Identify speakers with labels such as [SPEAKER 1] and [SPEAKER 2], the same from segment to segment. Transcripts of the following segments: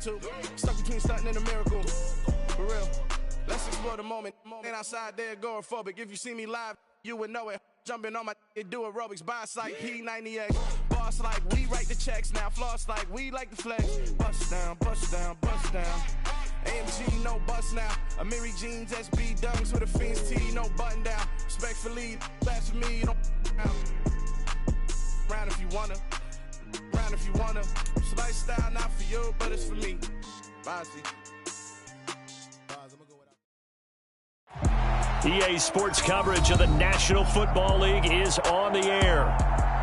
[SPEAKER 1] two. Stuck between stunting and a miracle. For real. Let's explore the moment. Ain't outside there agoraphobic. If you see me live, you would know it. Jumping on my do aerobics, boss like P98. Boss like we write the checks now. Floss like we like the flex. Bust down, bust down, bust down. AMG, no bust now. Amiri jeans, SB dunks with a Fiends T, no button down. Respectfully, that's for me, don't round if you wanna. Round if you wanna. It's lifestyle, not for you, but it's for me. Bye, Z.
[SPEAKER 2] EA Sports coverage of the National Football League is on the air.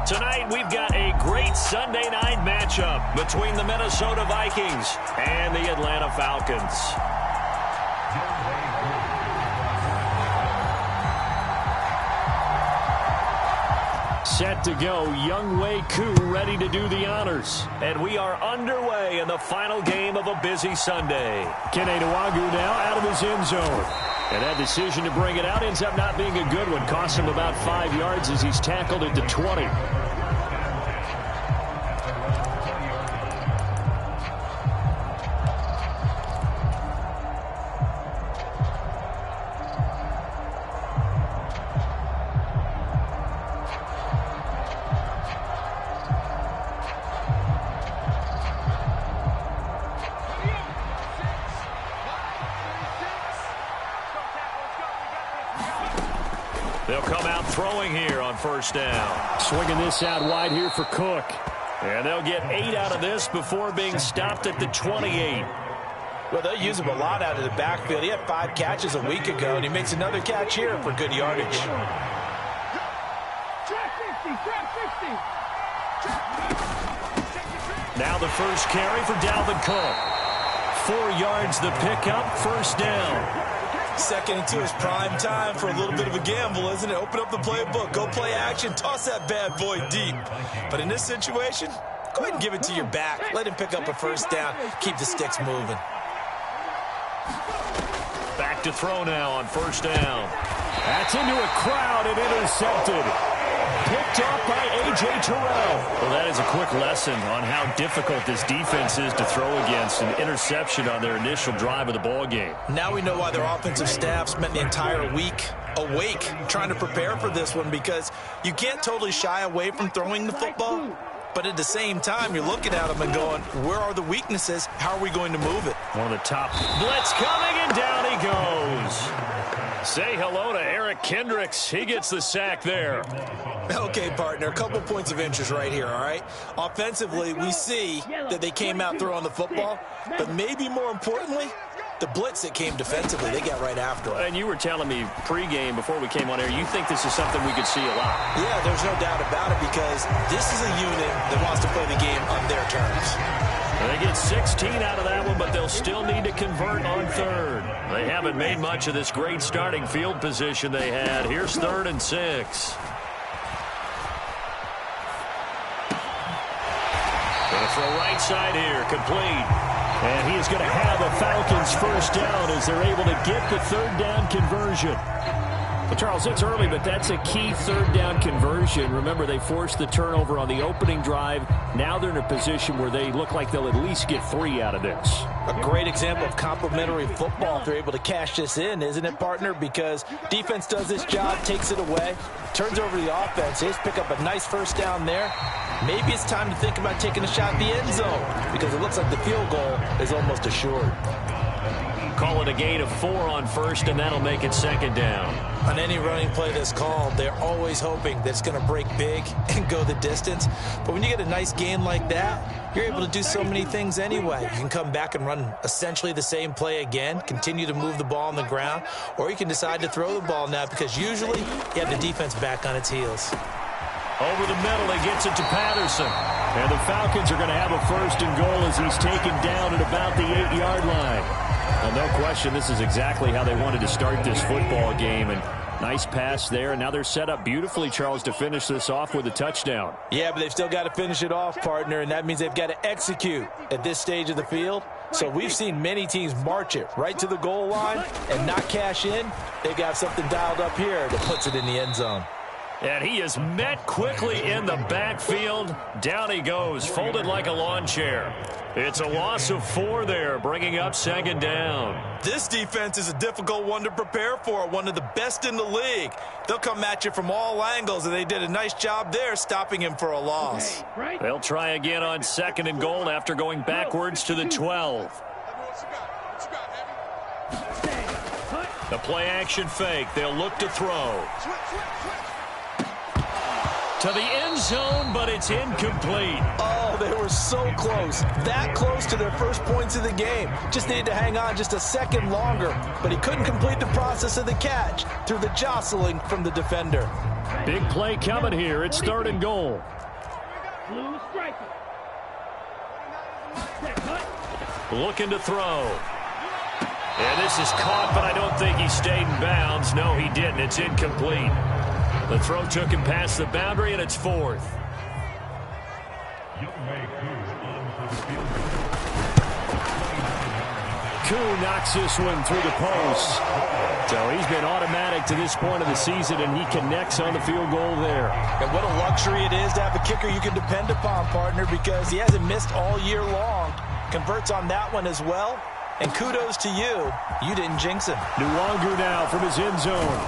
[SPEAKER 2] Tonight, we've got a great Sunday night matchup between the Minnesota Vikings and the Atlanta Falcons. Set to go, Younghoe Koo ready to do the honors. And we are underway in the final game of a busy Sunday. Kene Nwangwu now out of his end zone. And that decision to bring it out ends up not being a good one. Costs him about 5 yards as he's tackled at the 20. They'll come out throwing here on first down. Swinging this out wide here for Cook. And they'll get 8 out of this before being stopped at the 28.
[SPEAKER 3] Well, they'll use him a lot out of the backfield. He had 5 catches a week ago, and he makes another catch here for good yardage.
[SPEAKER 2] Now the first carry for Dalvin Cook. 4 yards the pickup, first down.
[SPEAKER 3] Second and 2 is prime time for a little bit of a gamble, isn't it? Open up the playbook, go play action, toss that bad boy deep. But in this situation, go ahead and give it to your back. Let him pick up a first down. Keep the sticks moving.
[SPEAKER 2] Back to throw now on first down. That's into a crowd and intercepted. Picked off by A.J. Terrell. Well, that is a quick lesson on how difficult this defense is to throw against. An interception on their initial drive of the ball game.
[SPEAKER 3] Now we know why their offensive staff spent the entire week awake trying to prepare for this one, because you can't totally shy away from throwing the football. But at the same time, you're looking at them and going, where are the weaknesses? How are we going to move it?
[SPEAKER 2] One of the top blitz coming, and down he goes. Say hello to Eric Kendricks. He gets the sack there.
[SPEAKER 3] Okay, partner, a couple points of interest right here, all right? Offensively, we see that they came out throwing the football, but maybe more importantly, the blitz that came defensively, they got right after it.
[SPEAKER 2] And you were telling me pregame before we came on air, you think this is something we could see a lot.
[SPEAKER 3] Yeah, there's no doubt about it, because this is a unit that wants to play the game on their terms.
[SPEAKER 2] They get 16 out of that one, but they'll still need to convert on third. They haven't made much of this great starting field position they had. Here's 3rd and 6. Gonna throw right side here, complete. And he is going to have a Falcons first down as they're able to get the 3rd down conversion. Well, Charles, it's early, but that's a key 3rd down conversion. Remember, they forced the turnover on the opening drive. Now they're in a position where they look like they'll at least get 3 out of this.
[SPEAKER 3] A great example of complementary football if they're able to cash this in, isn't it, partner? Because defense does this job, takes it away, turns over the offense. They just pick up a nice first down there. Maybe it's time to think about taking a shot at the end zone, because it looks like the field goal is almost assured.
[SPEAKER 2] Call it a gain of 4 on first, and that'll make it 2nd down.
[SPEAKER 3] On any running play that's called, they're always hoping that it's going to break big and go the distance. But when you get a nice gain like that, you're able to do so many things anyway. You can come back and run essentially the same play again, continue to move the ball on the ground, or you can decide to throw the ball now, because usually you have the defense back on its heels.
[SPEAKER 2] Over the middle, he gets it to Patterson. And the Falcons are going to have a 1st and goal as he's taken down at about the 8-yard line. Well, no question, this is exactly how they wanted to start this football game. And nice pass there. And now they're set up beautifully, Charles, to finish this off with a touchdown.
[SPEAKER 3] Yeah, but they've still got to finish it off, partner, and that means they've got to execute at this stage of the field. So we've seen many teams march it right to the goal line and not cash in. They've got something dialed up here that puts it in the end zone.
[SPEAKER 2] And he is met quickly in the backfield. Down he goes, folded like a lawn chair. It's a loss of 4 there, bringing up 2nd down.
[SPEAKER 3] This defense is a difficult one to prepare for, one of the best in the league. They'll come at you from all angles, and they did a nice job there stopping him for a loss.
[SPEAKER 2] They'll try again on 2nd and goal after going backwards to the 12. The play action fake. They'll look to throw. To the end zone, but it's incomplete.
[SPEAKER 3] Oh, they were so close. That close to their first points of the game. Just needed to hang on just a second longer. But he couldn't complete the process of the catch through the jostling from the defender.
[SPEAKER 2] Big play coming here. It's 3rd and goal. Looking to throw. And this is caught, but I don't think he stayed in bounds. No, he didn't. It's incomplete. The throw took him past the boundary, and it's 4th. Koo knocks this one through the post. So he's been automatic to this point of the season, and he connects on the field goal there.
[SPEAKER 3] And what a luxury it is to have a kicker you can depend upon, partner, because he hasn't missed all year long. Converts on that one as well. And kudos to you. You didn't jinx him.
[SPEAKER 2] Nwangu now from his end zone.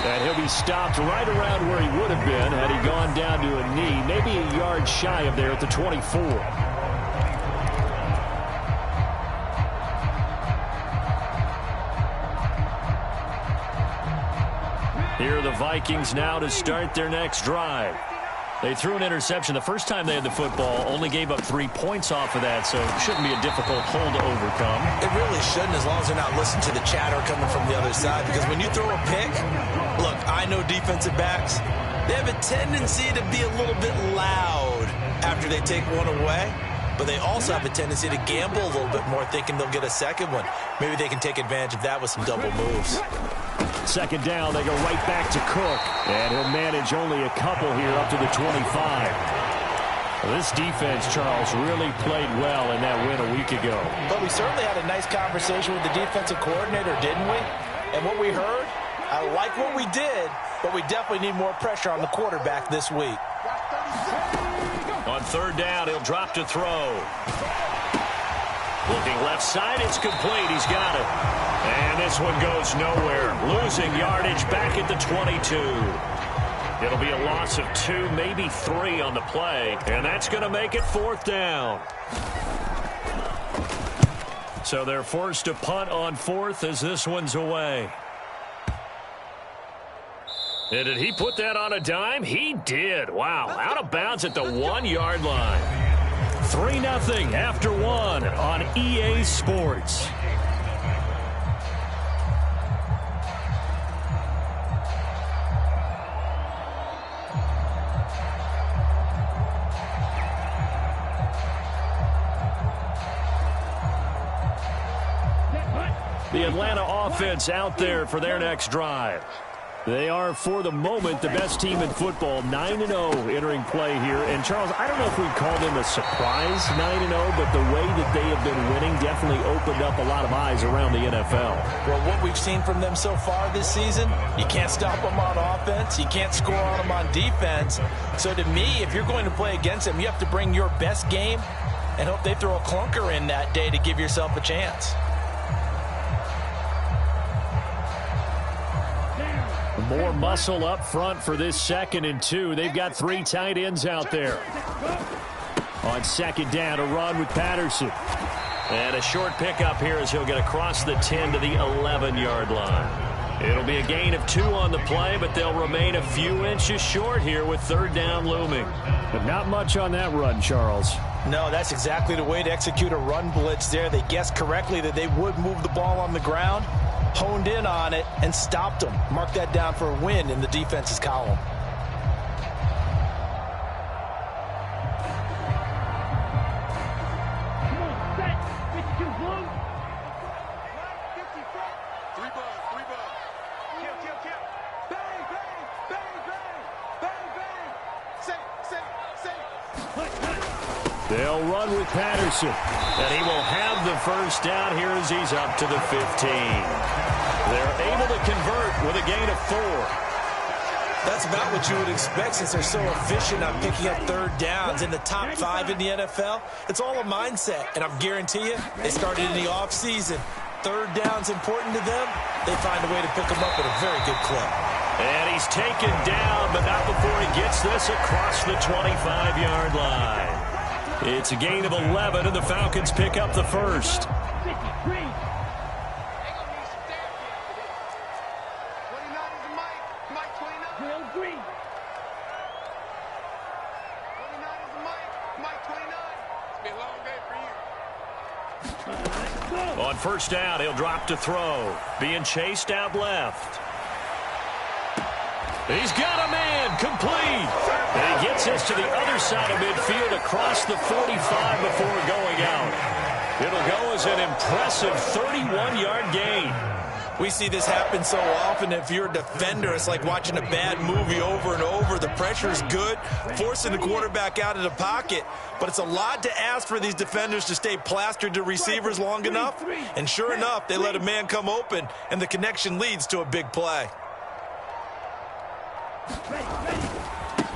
[SPEAKER 2] And he'll be stopped right around where he would have been had he gone down to a knee, maybe a yard shy of there at the 24. Here are the Vikings now to start their next drive. They threw an interception the first time they had the football, only gave up 3 points off of that, so it shouldn't be a difficult hole to overcome.
[SPEAKER 3] It really shouldn't, as long as they're not listening to the chatter coming from the other side, because when you throw a pick, look, I know defensive backs, they have a tendency to be a little bit loud after they take one away, but they also have a tendency to gamble a little bit more, thinking they'll get a second one. Maybe they can take advantage of that with some double moves.
[SPEAKER 2] 2nd down, they go right back to Cook. And he'll manage only a couple here up to the 25. Well, this defense, Charles, really played well in that win a week ago.
[SPEAKER 3] But we certainly had a nice conversation with the defensive coordinator, didn't we? And what we heard, I like what we did, but we definitely need more pressure on the quarterback this week.
[SPEAKER 2] On 3rd down, he'll drop to throw. Looking left side, it's complete. He's got it. And this one goes nowhere. Losing yardage back at the 22. It'll be a loss of 2, maybe 3 on the play. And that's going to make it 4th down. So they're forced to punt on 4th as this one's away. And did he put that on a dime? He did. Wow. Out of bounds at the 1-yard line. 3-0 after 1 on EA Sports. The Atlanta offense out there for their next drive. They are, for the moment, the best team in football, 9-0 entering play here. And, Charles, I don't know if we'd call them a surprise 9-0, but the way that they have been winning definitely opened up a lot of eyes around the NFL.
[SPEAKER 3] Well, what we've seen from them so far this season, you can't stop them on offense. You can't score on them on defense. So, to me, if you're going to play against them, you have to bring your best game and hope they throw a clunker in that day to give yourself a chance.
[SPEAKER 2] More muscle up front for this 2nd and 2. They've got 3 tight ends out there. On 2nd down, a run with Patterson. And a short pickup here as he'll get across the 10 to the 11-yard line. It'll be a gain of 2 on the play, but they'll remain a few inches short here with 3rd down looming. But not much on that run, Charles.
[SPEAKER 3] No, that's exactly the way to execute a run blitz there. They guessed correctly that they would move the ball on the ground, honed in on it, and stopped them. Mark that down for a win in the defense's column.
[SPEAKER 2] They'll run with Patterson, and he will have the first down here as he's up to the 15. They're able to convert with a gain of 4.
[SPEAKER 3] That's about what you would expect since they're so efficient on picking up third downs. In the top 5 in the NFL, it's all a mindset. And I guarantee you, they started in the offseason. Third down's important to them. They find a way to pick them up at a very good clip.
[SPEAKER 2] And he's taken down, but not before he gets this across the 25-yard line. It's a gain of 11, and the Falcons pick up the first. On first down, he'll drop to throw. Being chased out left. He's got a man, complete. And he gets this to the other side of midfield across the 45 before going out. It'll go as an impressive 31-yard gain.
[SPEAKER 3] We see this happen so often. If you're a defender, it's like watching a bad movie over and over. The pressure's good, forcing the quarterback out of the pocket. But it's a lot to ask for these defenders to stay plastered to receivers long enough. And sure enough, they let a man come open, and the connection leads to a big play.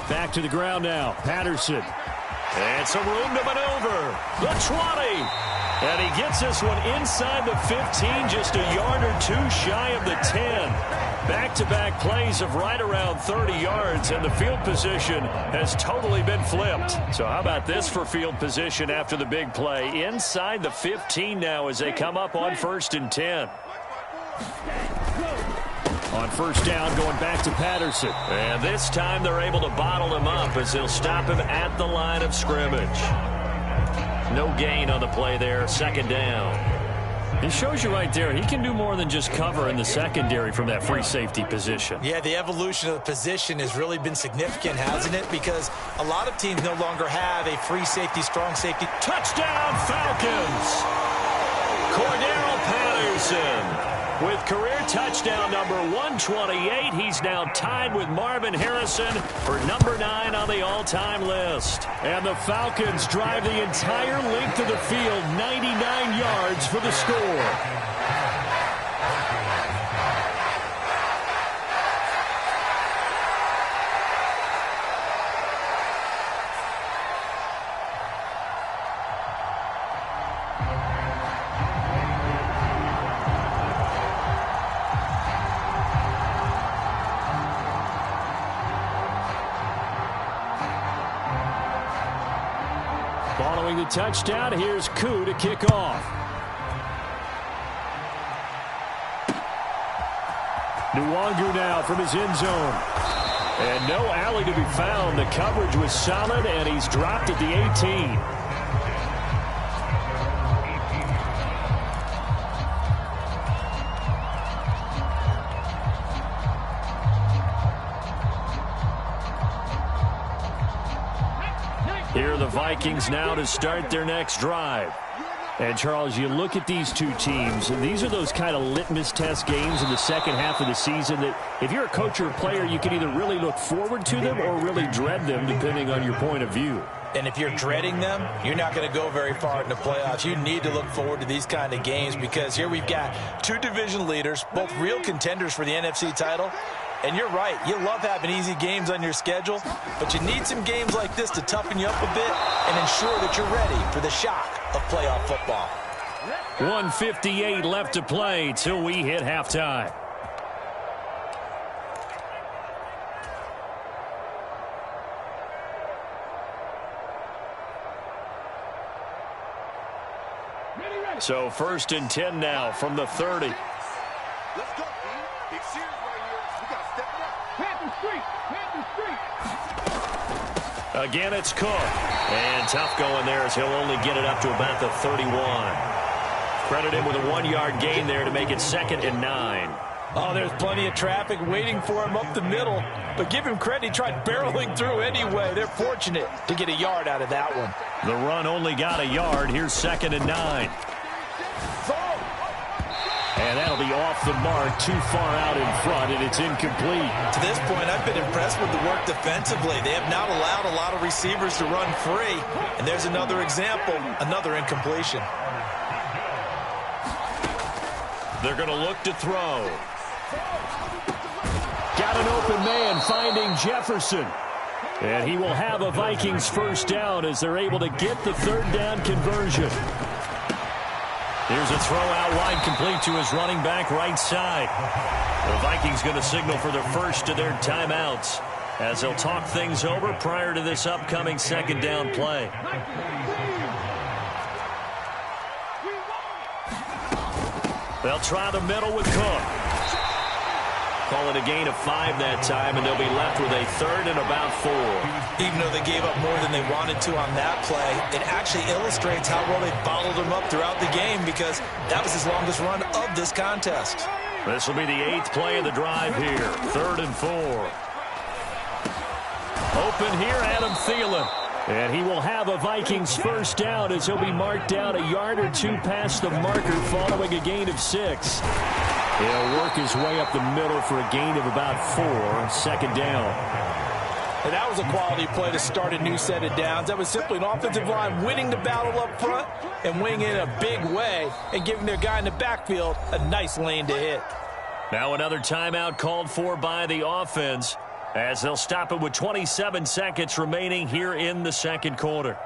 [SPEAKER 2] Back to the ground now. Patterson. And some room to maneuver. The 20. And he gets this one inside the 15, just a yard or two shy of the 10. Back-to-back plays of right around 30 yards, and the field position has totally been flipped. So how about this for field position after the big play? Inside the 15 now as they come up on 1st and 10. On first down, going back to Patterson. And this time they're able to bottle him up as they'll stop him at the line of scrimmage. No gain on the play there, 2nd down. It shows you right there, he can do more than just cover in the secondary from that free safety position.
[SPEAKER 3] Yeah, the evolution of the position has really been significant, hasn't it? Because a lot of teams no longer have a free safety, strong safety.
[SPEAKER 2] Touchdown, Falcons! Cordero Patterson. With career touchdown number 128, he's now tied with Marvin Harrison for number 9 on the all-time list. And the Falcons drive the entire length of the field, 99 yards for the score. Following the touchdown, here's Koo to kick off. Nwangu now from his end zone. And no alley to be found. The coverage was solid, and he's dropped at the 18. Here are the Vikings now to start their next drive. And, Charles, you look at these two teams, and these are those kind of litmus test games in the second half of the season that if you're a coach or a player, you can either really look forward to them or really dread them, depending on your point of view.
[SPEAKER 3] And if you're dreading them, you're not going to go very far in the playoffs. You need to look forward to these kind of games because here we've got two division leaders, both real contenders for the NFC title. And you're right, you love having easy games on your schedule, but you need some games like this to toughen you up a bit and ensure that you're ready for the shock of playoff football.
[SPEAKER 2] 1:58 left to play till we hit halftime. So 1st and 10 now from the 30.
[SPEAKER 1] Let's go, Big series right here. We got to step it up. Panther Street.
[SPEAKER 2] Again, it's Cook. And tough going there as he'll only get it up to about the 31. Credit him with a 1-yard gain there to make it 2nd and 9.
[SPEAKER 3] Oh, there's plenty of traffic waiting for him up the middle. But give him credit, he tried barreling through anyway. They're fortunate to get a yard out of that one.
[SPEAKER 2] The run only got a yard. Here's 2nd and 9. And that'll be off the mark, too far out in front, and it's incomplete.
[SPEAKER 3] To this point, I've been impressed with the work defensively. They have not allowed a lot of receivers to run free. And there's another example, another incompletion.
[SPEAKER 2] They're going to look to throw. Got an open man finding Jefferson. And he will have a Vikings first down as they're able to get the third down conversion. Here's a throw out wide, complete to his running back right side. The Vikings going to signal for the first of their timeouts as they'll talk things over prior to this upcoming second down play. They'll try the middle with Cook. Call it a gain of 5 that time, and they'll be left with a third and about 4.
[SPEAKER 3] Even though they gave up more than they wanted to on that play, it actually illustrates how well they followed him up throughout the game because that was his longest run of this contest.
[SPEAKER 2] This will be the 8th play of the drive here. 3rd and 4. Open here, Adam Thielen. And he will have a Vikings first down as he'll be marked down a yard or 2 past the marker following a gain of 6. He'll work his way up the middle for a gain of about 4. Second down.
[SPEAKER 3] And that was a quality play to start a new set of downs. That was simply an offensive line winning the battle up front and winning in a big way and giving their guy in the backfield a nice lane to hit.
[SPEAKER 2] Now another timeout called for by the offense as they'll stop it with 27 seconds remaining here in the second quarter.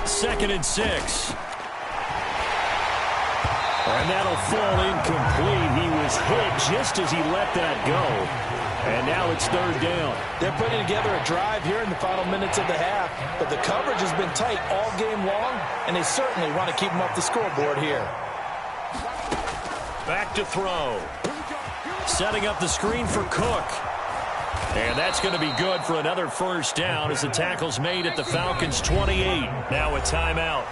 [SPEAKER 2] Second and 6. And that'll fall incomplete. He was hit just as he let that go. And now it's third down.
[SPEAKER 3] They're putting together a drive here in the final minutes of the half, but the coverage has been tight all game long, and they certainly want to keep them off the scoreboard here.
[SPEAKER 2] Back to throw. Setting up the screen for Cook. And that's going to be good for another first down as the tackle's made at the Falcons' 28. Now a timeout.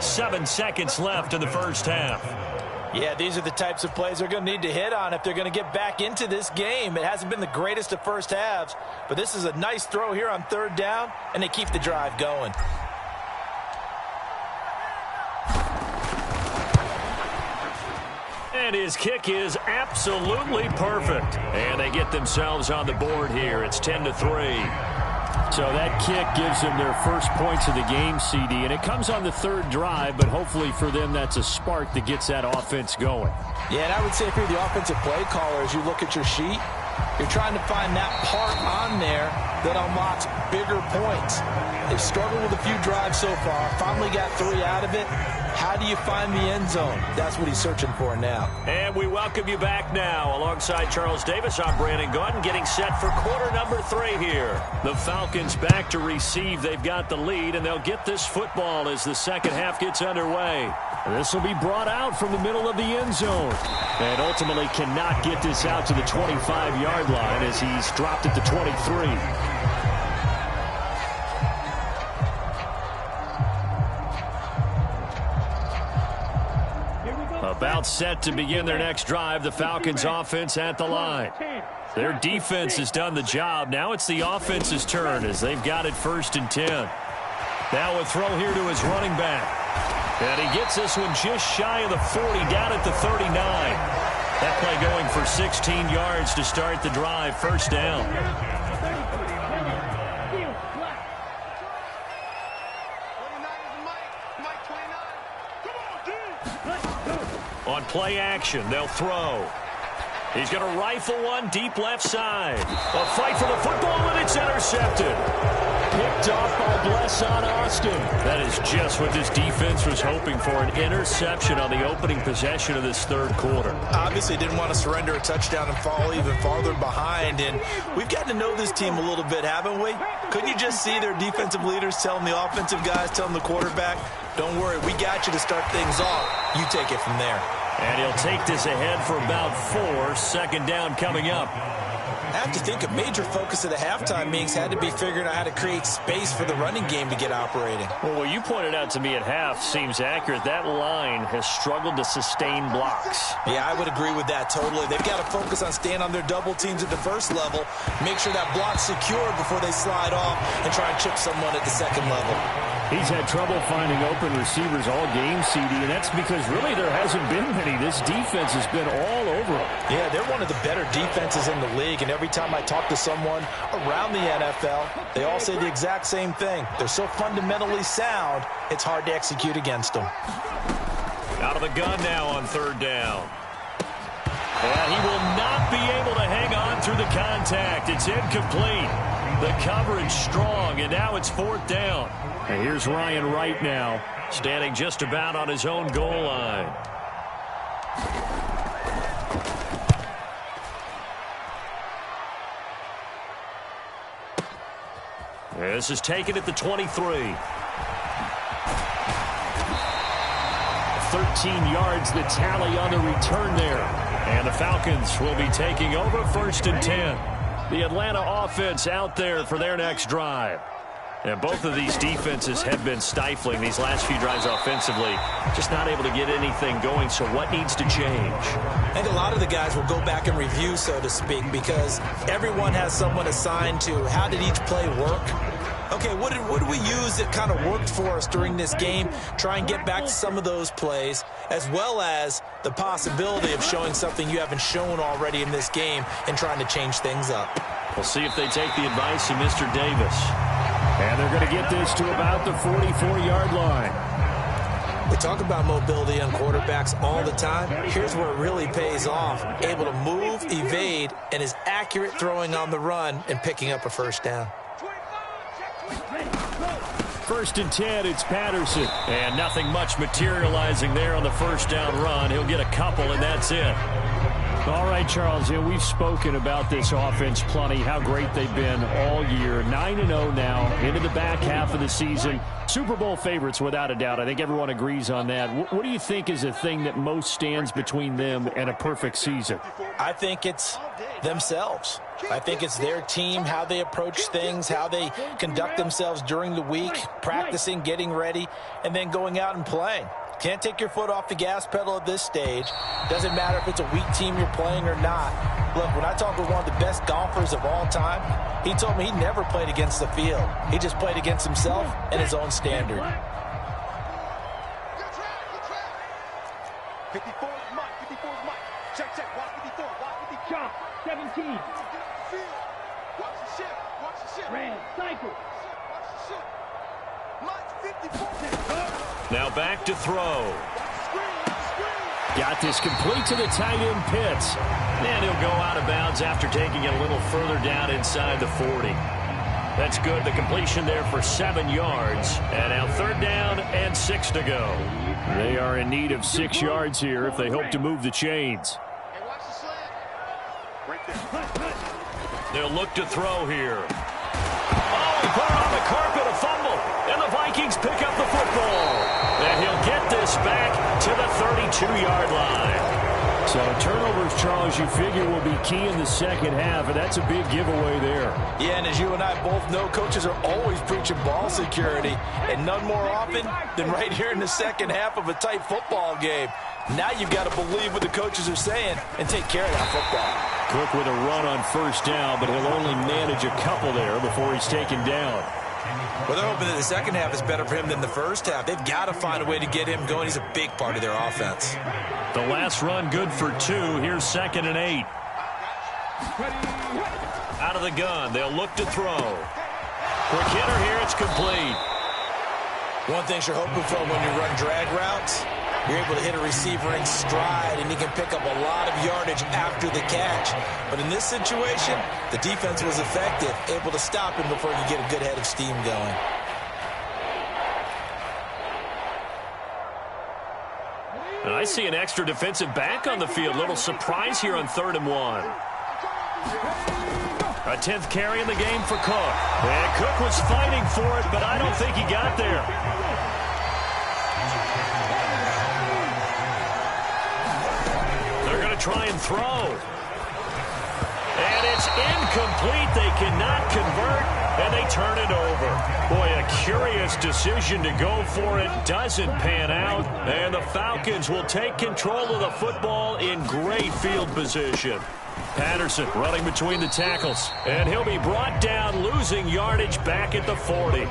[SPEAKER 2] 7 seconds left in the first half.
[SPEAKER 3] Yeah, these are the types of plays they're going to need to hit on if they're going to get back into this game. It hasn't been the greatest of first halves, but this is a nice throw here on third down, and they keep the drive going.
[SPEAKER 2] And his kick is absolutely perfect. And they get themselves on the board here. It's 10-3. So that kick gives them their first points of the game, CD. And it comes on the third drive, but hopefully for them that's a spark that gets that offense going.
[SPEAKER 3] Yeah, and I would say if you're the offensive play caller, as you look at your sheet, you're trying to find that part on there that unlocks bigger points. They've struggled with a few drives so far. Finally got 3 out of it. How do you find the end zone? That's what he's searching for now.
[SPEAKER 2] And we welcome you back now. Alongside Charles Davis, I'm Brandon Gordon, getting set for quarter number 3 here. The Falcons back to receive. They've got the lead, and they'll get this football as the second half gets underway. This will be brought out from the middle of the end zone. And ultimately cannot get this out to the 25-yard line as he's dropped it to 23. About set to begin their next drive. The Falcons offense at the line. Their defense has done the job. Now it's the offense's turn as they've got it 1st and 10. Now a throw here to his running back. And he gets this one just shy of the 40, down at the 39. That play going for 16 yards to start the drive. First down. On play action, they'll throw. He's going to rifle one deep left side. A fight for the football, and it's intercepted. Picked off by Blesson Austin. That is just what this defense was hoping for, an interception on the opening possession of this third quarter.
[SPEAKER 3] Obviously didn't want to surrender a touchdown and fall even farther behind, and we've gotten to know this team a little bit, haven't we? Couldn't you just see their defensive leaders telling the offensive guys, telling the quarterback, don't worry, we got you to start things off. You take it from there.
[SPEAKER 2] And he'll take this ahead for about 4. Second down coming up.
[SPEAKER 3] I have to think a major focus of the halftime meetings had to be figuring out how to create space for the running game to get operating.
[SPEAKER 2] Well, what you pointed out to me at half seems accurate. That line has struggled to sustain blocks.
[SPEAKER 3] Yeah, I would agree with that totally. They've got to focus on staying on their double teams at the first level, make sure that block's secure before they slide off and try and chip someone at the second level.
[SPEAKER 2] He's had trouble finding open receivers all game, CD, and that's because really there hasn't been many. This defense has been all over him.
[SPEAKER 3] Yeah, they're one of the better defenses in the league, and every time I talk to someone around the NFL, they all say the exact same thing. They're so fundamentally sound, it's hard to execute against them.
[SPEAKER 2] Out of the gun now on third down. And he will not be able to hang on through the contact. It's incomplete. The coverage strong, and now it's fourth down. And here's Ryan Wright now, standing just about on his own goal line. This is taken at the 23. 13 yards the tally on the return there. And the Falcons will be taking over first and 10. The Atlanta offense out there for their next drive. And both of these defenses have been stifling these last few drives offensively. Just not able to get anything going, so what needs to change?
[SPEAKER 3] I think a lot of the guys will go back and review, so to speak, because everyone has someone assigned to how did each play work. Okay, what did we use that kind of worked for us during this game? Try and get back to some of those plays, as well as the possibility of showing something you haven't shown already in this game and trying to change things up.
[SPEAKER 2] We'll see if they take the advice of Mr. Davis. And they're going to get this to about the 44-yard line.
[SPEAKER 3] We talk about mobility on quarterbacks all the time. Here's where it really pays off. Able to move, evade, and is accurate throwing on the run and picking up a first down.
[SPEAKER 2] First and 10, it's Patterson. And nothing much materializing there on the first down run. He'll get a couple, and that's it. All right, Charles, we've spoken about this offense plenty, how great they've been all year. 9-0 now, into the back half of the season. Super Bowl favorites, without a doubt. I think everyone agrees on that. What do you think is the thing that most stands between them and a perfect season?
[SPEAKER 3] I think it's themselves. I think it's their team, how they approach things, how they conduct themselves during the week, practicing, getting ready, and then going out and playing. Can't take your foot off the gas pedal at this stage. Doesn't matter if it's a weak team you're playing or not. Look, when I talk with one of the best golfers of all time, he told me he never played against the field. He just played against himself and his own standard.
[SPEAKER 4] 54 is Mike. 54 is Mike. Check, check. Watch 54. Watch 54. Jump. 17. Watch the ship. Watch the ship. Red. Cycle. Watch the ship. Mike 54.
[SPEAKER 2] Now back to throw. Got this complete to the tight end Pitts. And he'll go out of bounds after taking it a little further down inside the 40. That's good. The completion there for 7 yards. And now third down and 6 to go. They are in need of 6 yards here if they hope to move the chains. They'll look to throw here. Oh, he put it on the carpet, a fumble. And the Vikings pick up the football. And he'll get this back to the 32-yard line. So turnovers, Charles, you figure will be key in the second half, and that's a big giveaway there.
[SPEAKER 3] Yeah, and as you and I both know, coaches are always preaching ball security, and none more often than right here in the second half of a tight football game. Now you've got to believe what the coaches are saying and take care of that football.
[SPEAKER 2] Cook with a run on first down, but he'll only manage a couple there before he's taken down.
[SPEAKER 3] Well, they're hoping that the second half is better for him than the first half. They've got to find a way to get him going. He's a big part of their offense.
[SPEAKER 2] The last run good for 2. Here's 2nd and 8. Out of the gun. They'll look to throw. Quick hitter here. It's complete.
[SPEAKER 3] One thing you're hoping for when you run drag routes, you're able to hit a receiver in stride, and he can pick up a lot of yardage after the catch. But in this situation, the defense was effective, able to stop him before you get a good head of steam going.
[SPEAKER 2] And I see an extra defensive back on the field. Little surprise here on 3rd and 1. A 10th carry in the game for Cook. And Cook was fighting for it, but I don't think he got there. They're going to try and throw. And it's incomplete. They cannot convert. and they turn it over. Boy, a curious decision to go for it. Doesn't pan out, and the Falcons will take control of the football in great field position. Patterson running between the tackles, and he'll be brought down, losing yardage back at the 40.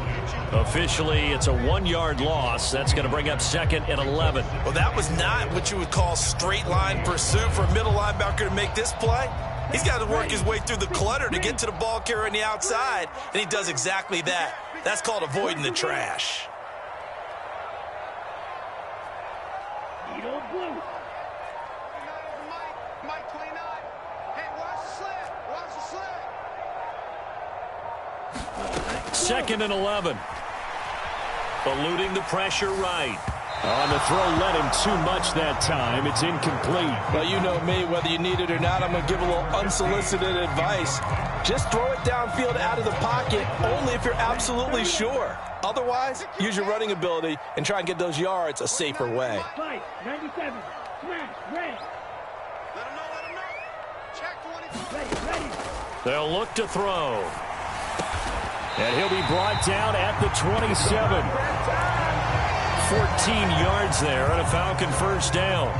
[SPEAKER 2] Officially, it's a 1-yard loss. That's going to bring up 2nd and 11.
[SPEAKER 3] Well, that was not what you would call straight line pursuit for a middle linebacker to make this play. He's got to work his way through the clutter to get to the ball carrier on the outside, and he does exactly that. That's called avoiding the trash.
[SPEAKER 4] Mike 29. Hey, watch the slant. Watch the slant.
[SPEAKER 2] 2nd and 11. Eluding the pressure right. On the throw, led him too much that time. It's incomplete.
[SPEAKER 3] Well, you know me, whether you need it or not, I'm going to give a little unsolicited advice. Just throw it downfield out of the pocket, only if you're absolutely sure. Otherwise, use your running ability and try and get those yards a safer way.
[SPEAKER 4] 97. Smash. Red. Let him know. Check 24. Ready.
[SPEAKER 2] They'll look to throw. And he'll be brought down at the 27. 14 yards there on a Falcon first down.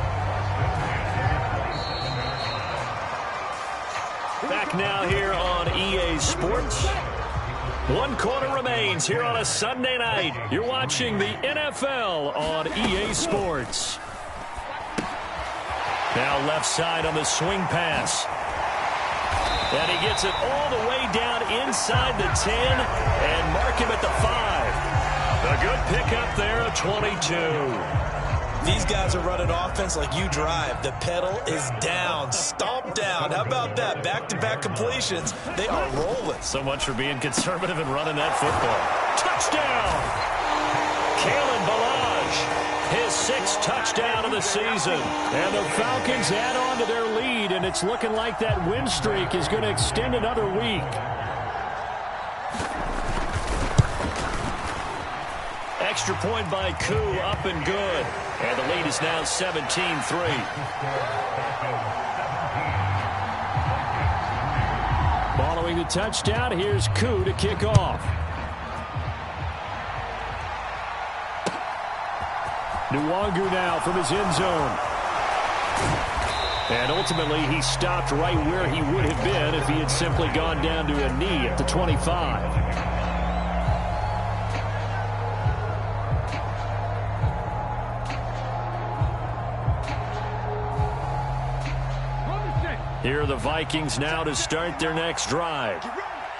[SPEAKER 2] Back now here on EA Sports. 1 quarter remains here on a Sunday night. You're watching the NFL on EA Sports. Now left side on the swing pass. And he gets it all the way down inside the 10 and mark him at the 5. A good pickup there, a 22.
[SPEAKER 3] These guys are running offense like you drive. The pedal is down, stomp down. How about that? Back-to-back completions. They are rolling.
[SPEAKER 2] So much for being conservative and running that football. Touchdown! Kalen Ballage, his 6th touchdown of the season. And the Falcons add on to their lead, and it's looking like that win streak is going to extend another week. Extra point by Koo, up and good. And the lead is now 17-3. Following the touchdown, here's Koo to kick off. Nwangu now from his end zone. And ultimately, he stopped right where he would have been if he had simply gone down to a knee at the 25. Here are the Vikings now to start their next drive.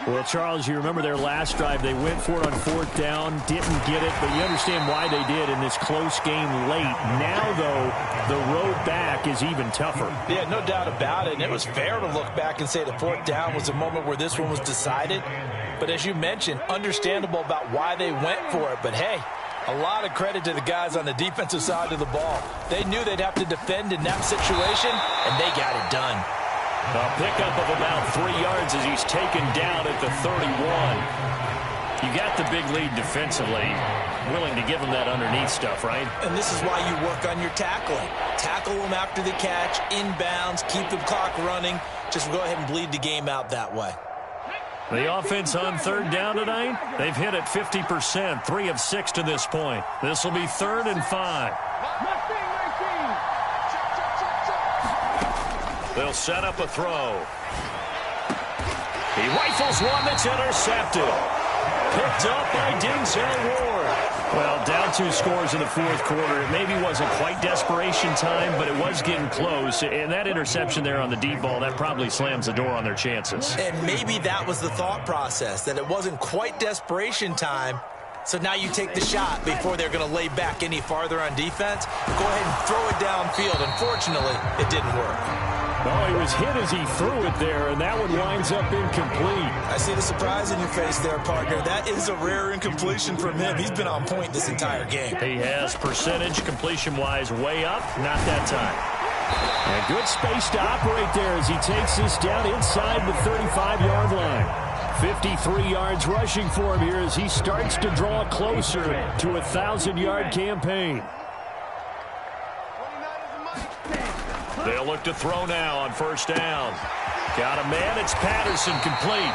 [SPEAKER 2] Well, Charles, you remember their last drive. They went for it on 4th down, didn't get it, but you understand why they did in this close game late. Now, though, the road back is even tougher.
[SPEAKER 3] Yeah, no doubt about it. And it was fair to look back and say the 4th down was the moment where this one was decided. But as you mentioned, understandable about why they went for it. But, hey, a lot of credit to the guys on the defensive side of the ball. They knew they'd have to defend in that situation, and they got it done.
[SPEAKER 2] A pickup of about 3 yards as he's taken down at the 31. You got the big lead defensively. Willing to give him that underneath stuff, right?
[SPEAKER 3] And this is why you work on your tackling. Tackle them after the catch, inbounds, keep the clock running. Just go ahead and bleed the game out that way.
[SPEAKER 2] The offense on 3rd down tonight, they've hit it 50%, 3 of 6 to this point. This will be 3rd and 5. They'll set up a throw. He rifles one that's intercepted. Picked up by Denzel Ward. Well, down 2 scores in the 4th quarter. It maybe wasn't quite desperation time, but it was getting close. And that interception there on the deep ball, that probably slams the door on their chances.
[SPEAKER 3] And maybe that was the thought process, that it wasn't quite desperation time. So now you take the shot before they're going to lay back any farther on defense. Go ahead and throw it downfield. Unfortunately, it didn't work.
[SPEAKER 2] Oh, he was hit as he threw it there, and that one winds up incomplete.
[SPEAKER 3] I see the surprise in your face there, partner. That is a rare incompletion from him. He's been on point this entire game.
[SPEAKER 2] He has percentage completion-wise way up, not that time. And good space to operate there as he takes this down inside the 35-yard line. 53 yards rushing for him here as he starts to draw closer to a 1,000-yard campaign. They'll They'll look to throw now on first down. Got a man. It's Patterson, complete.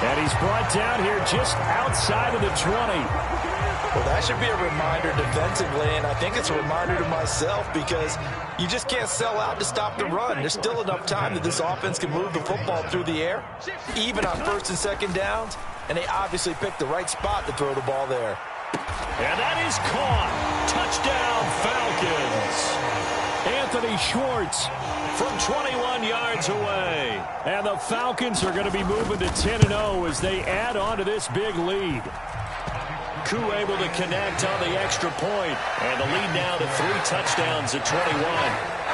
[SPEAKER 2] And he's brought down here just outside of the 20.
[SPEAKER 3] Well, that should be a reminder defensively, and I think it's a reminder to myself because you just can't sell out to stop the run. There's still enough time that this offense can move the football through the air, even on first and second downs, and they obviously picked the right spot to throw the ball there.
[SPEAKER 2] And that is caught. Touchdown, Falcons. Anthony Schwartz from 21 yards away. And the Falcons are going to be moving to 10-0 as they add on to this big lead. Koo able to connect on the extra point, and the lead now to 3 touchdowns at 21.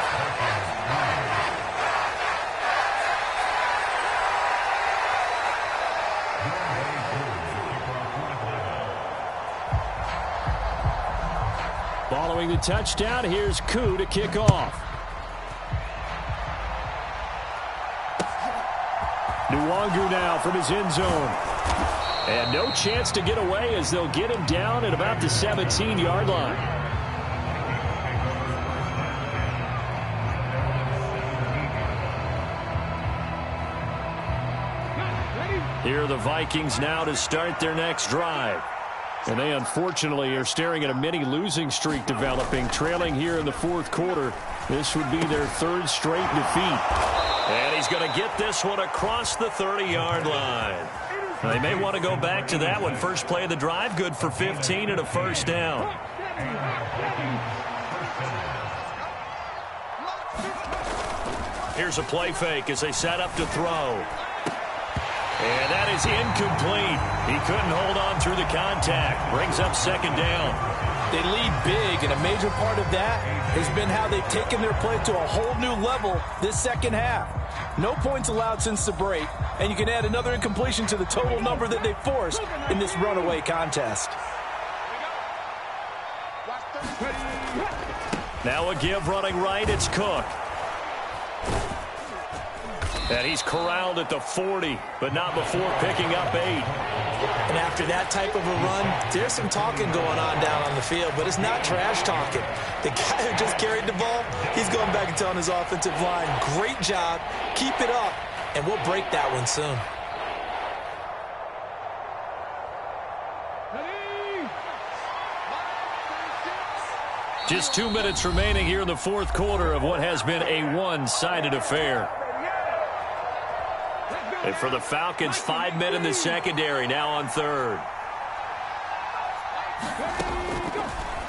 [SPEAKER 2] Following the touchdown, here's Koo to kick off. Nwangu now from his end zone. And no chance to get away as they'll get him down at about the 17-yard line. Here are the Vikings now to start their next drive. And they unfortunately are staring at a mini losing streak developing, trailing here in the fourth quarter. This would be their 3rd straight defeat. And he's going to get this one across the 30-yard line. They may want to go back to that one. First play of the drive, good for 15 and a first down. Here's a play fake as they set up to throw. And that is incomplete. He couldn't hold on through the contact. Brings up second down.
[SPEAKER 3] They lead big, and a major part of that has been how they've taken their play to a whole new level this second half. No points allowed since the break, and you can add another incompletion to the total number that they forced in this runaway contest.
[SPEAKER 2] Now a give running right, it's Cook. And he's corralled at the 40, but not before picking up 8.
[SPEAKER 3] And after that type of a run, there's some talking going on down on the field, but it's not trash talking. The guy who just carried the ball, he's going back and telling his offensive line, great job, keep it up, and we'll break that one soon.
[SPEAKER 2] Just 2 minutes remaining here in the fourth quarter of what has been a one-sided affair. And for the Falcons, 5 men in the secondary, now on third.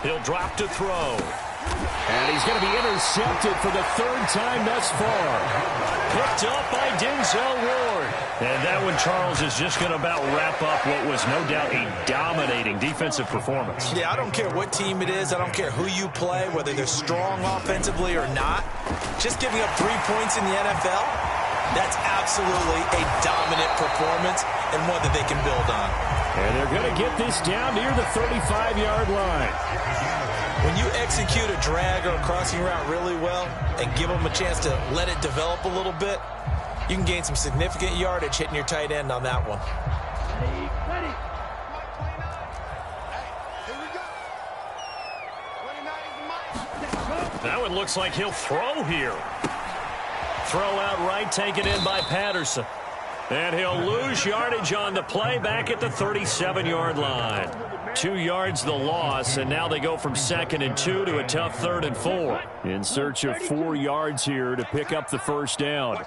[SPEAKER 2] He'll drop to throw. And he's going to be intercepted for the 3rd time thus far. Picked up by Denzel Ward. And that one, Charles, is just going to about wrap up what was no doubt a dominating defensive performance.
[SPEAKER 3] Yeah, I don't care what team it is. I don't care who you play, whether they're strong offensively or not. Just giving up 3 points in the NFL, that's absolutely a dominant performance and one that they can build on.
[SPEAKER 2] And they're going to get this down near the 35-yard line.
[SPEAKER 3] When you execute a drag or a crossing route really well and give them a chance to let it develop a little bit, you can gain some significant yardage hitting your tight end on that one.
[SPEAKER 2] That one looks like he'll throw here. Throw out right, taken in by Patterson. And he'll lose yardage on the play back at the 37-yard line. 2 yards the loss, and now they go from 2nd and 2 to a tough 3rd and 4. In search of 4 yards here to pick up the first down.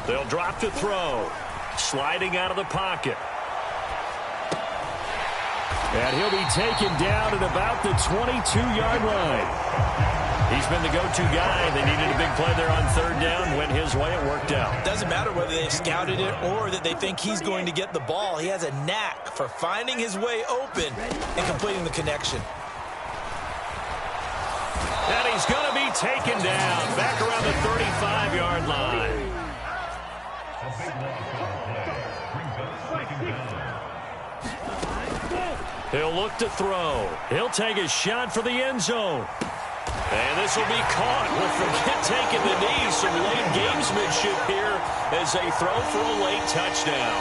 [SPEAKER 2] They'll drop to throw. Sliding out of the pocket. And he'll be taken down at about the 22-yard line. He's been the go-to guy. They needed a big play there on 3rd down. Went his way. It worked out.
[SPEAKER 3] Doesn't matter whether they've scouted it or that they think he's going to get the ball. He has a knack for finding his way open and completing the connection.
[SPEAKER 2] And he's going to be taken down back around the 35-yard line. He'll look to throw. He'll take a shot for the end zone. And this will be caught. We'll forget taking the knee. Some late gamesmanship here as they throw for a late touchdown.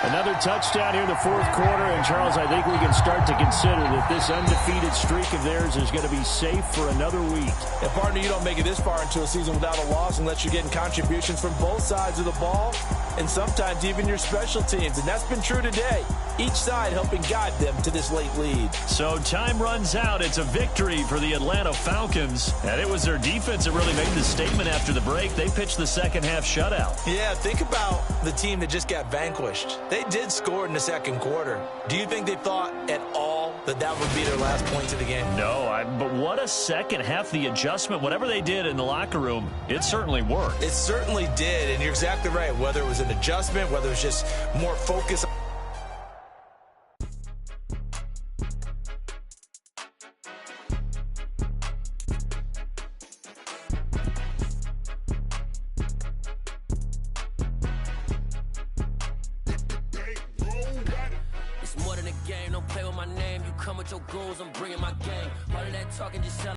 [SPEAKER 2] Another touchdown here in the fourth quarter. And, Charles, I think we can start to consider that this undefeated streak of theirs is going to be safe for another week.
[SPEAKER 3] And, partner, you don't make it this far into a season without a loss unless you're getting contributions from both sides of the ball and sometimes even your special teams. And that's been true today. Each side helping guide them to this late lead.
[SPEAKER 2] So time runs out. It's a victory for the Atlanta Falcons. And it was their defense that really made the statement after the break. They pitched the second-half shutout.
[SPEAKER 3] Yeah, think about the team that just got vanquished. They did score in the second quarter. Do you think they thought at all that that would be their last points of the game?
[SPEAKER 2] No, but what a second half. The adjustment, whatever they did in the locker room, it certainly worked.
[SPEAKER 3] It certainly did, and you're exactly right. Whether it was an adjustment, whether it was just more focus.
[SPEAKER 5] It's more than a game, don't play with my name. You come with your goons, I'm bringing my gang. All of that talking just sound